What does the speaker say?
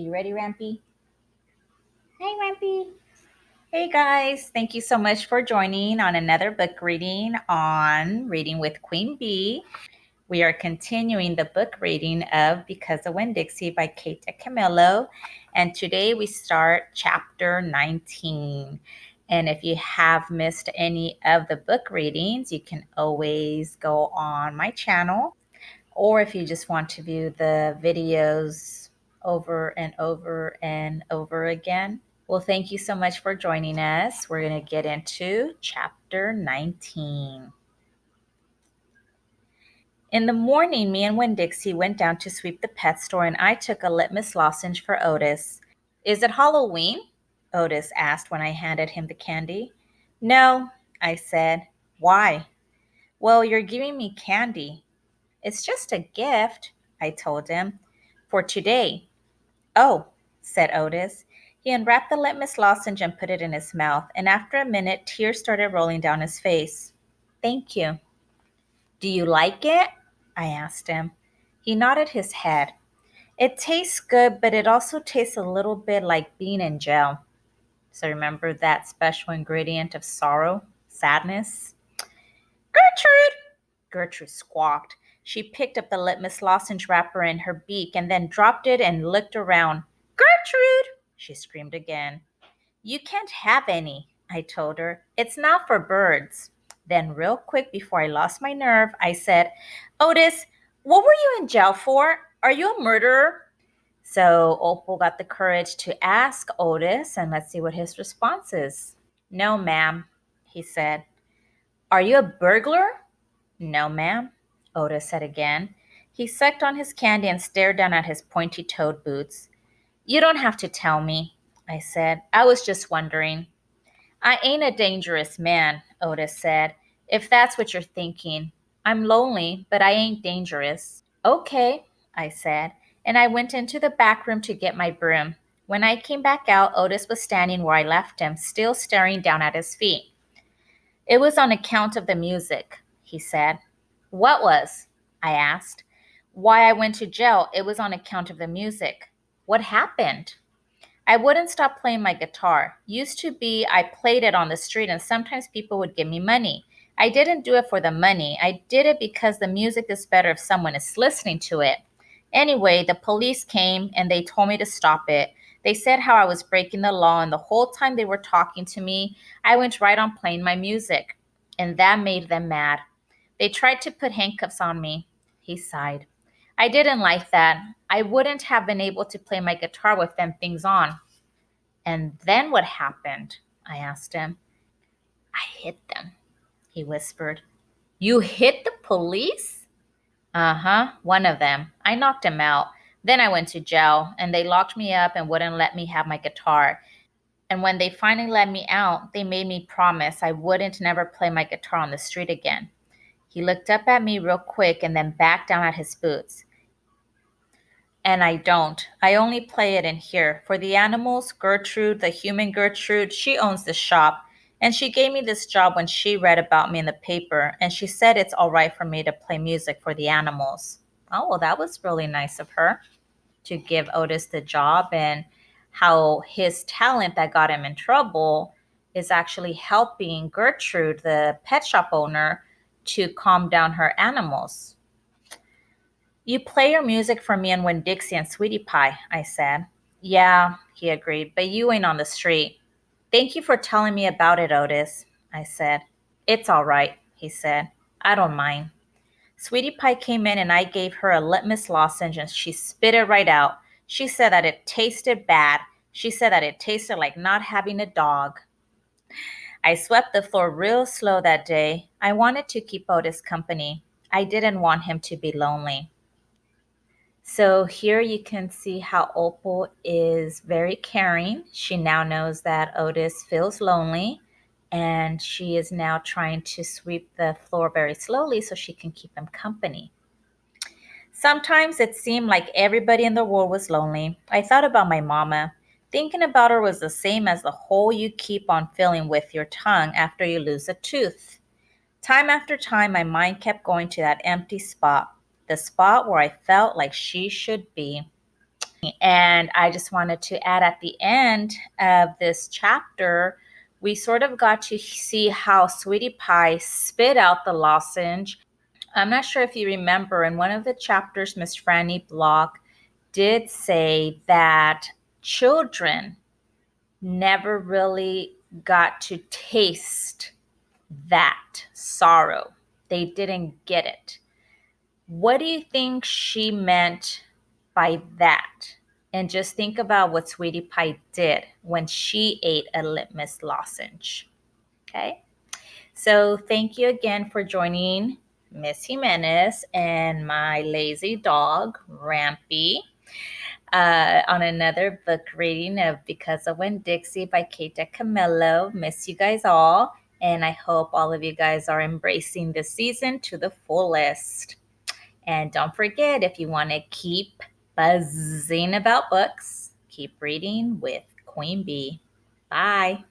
You ready, Rampy? Hey, Rampy. Hey, guys. Thank you so much for joining on another book reading on Reading with Queen Bee. We are continuing the book reading of Because of Winn-Dixie by Kate DiCamillo. And today we start chapter 19. And if you have missed any of the book readings, you can always go on my channel. Or if you just want to view the videos over and over and over again. Well, thank you so much for joining us. We're going to get into chapter 19. In the morning, me and Winn-Dixie went down to sweep the pet store, and I took a litmus lozenge for Otis. Is it Halloween? Otis asked when I handed him the candy. No, I said. Why? Well, you're giving me candy. It's just a gift, I told him, for today. Oh, said Otis. He unwrapped the litmus lozenge and put it in his mouth, and after a minute, tears started rolling down his face. Thank you. Do you like it? I asked him. He nodded his head. It tastes good, but it also tastes a little bit like being in jail. So remember that special ingredient of sorrow, sadness? Gertrude! Gertrude squawked. She picked up the litmus lozenge wrapper in her beak and then dropped it and looked around. Gertrude! She screamed again. You can't have any, I told her. It's not for birds. Then, real quick before I lost my nerve, I said, Otis, what were you in jail for? Are you a murderer? So Opal got the courage to ask Otis, and let's see what his response is. No, ma'am, he said. Are you a burglar? No, ma'am, Otis said again. He sucked on his candy and stared down at his pointy-toed boots. You don't have to tell me, I said. I was just wondering. I ain't a dangerous man, Otis said, if that's what you're thinking. I'm lonely, but I ain't dangerous. Okay, I said, and I went into the back room to get my broom. When I came back out, Otis was standing where I left him, still staring down at his feet. It was on account of the music, he said. What was? I asked. Why I went to jail. It was on account of the music. What happened? I wouldn't stop playing my guitar. Used to be I played it on the street and sometimes people would give me money. I didn't do it for the money. I did it because the music is better if someone is listening to it. Anyway, the police came and they told me to stop it. They said how I was breaking the law, and the whole time they were talking to me, I went right on playing my music. And that made them mad. They tried to put handcuffs on me. He sighed. I didn't like that. I wouldn't have been able to play my guitar with them things on. And then what happened? I asked him. I hit them, he whispered. You hit the police? Uh-huh, one of them. I knocked him out. Then I went to jail, and they locked me up and wouldn't let me have my guitar. And when they finally let me out, they made me promise I wouldn't never play my guitar on the street again. He looked up at me real quick and then back down at his boots. And I don't. I only play it in here. For the animals, Gertrude, the human Gertrude, she owns the shop. And she gave me this job when she read about me in the paper. And she said it's all right for me to play music for the animals. Oh, well, that was really nice of her to give Otis the job, and how his talent that got him in trouble is actually helping Gertrude, the pet shop owner, to calm down her animals. You play your music for me and Winn-Dixie and Sweetie Pie, I said. Yeah, he agreed, but you ain't on the street. Thank you for telling me about it, Otis, I said. It's all right, he said. I don't mind. Sweetie Pie came in and I gave her a litmus lozenge and she spit it right out. She said that it tasted bad. She said that it tasted like not having a dog. I swept the floor real slow that day. I wanted to keep Otis company. I didn't want him to be lonely. So here you can see how Opal is very caring. She now knows that Otis feels lonely, and she is now trying to sweep the floor very slowly so she can keep him company. Sometimes it seemed like everybody in the world was lonely. I thought about my mama. Thinking about her was the same as the hole you keep on filling with your tongue after you lose a tooth. Time after time, my mind kept going to that empty spot, the spot where I felt like she should be. And I just wanted to add at the end of this chapter, we sort of got to see how Sweetie Pie spit out the lozenge. I'm not sure if you remember, in one of the chapters, Miss Franny Block did say that children never really got to taste that sorrow. They didn't get it. What do you think she meant by that? And just think about what Sweetie Pie did when she ate a litmus lozenge. Okay? So thank you again for joining Miss Jimenez and my lazy dog, Rampy, on another book reading of Because of Winn-Dixie by Kate DiCamillo. Miss you guys all, and I hope all of you guys are embracing this season to the fullest. And don't forget, if you want to keep buzzing about books, keep reading with Queen Bee. Bye.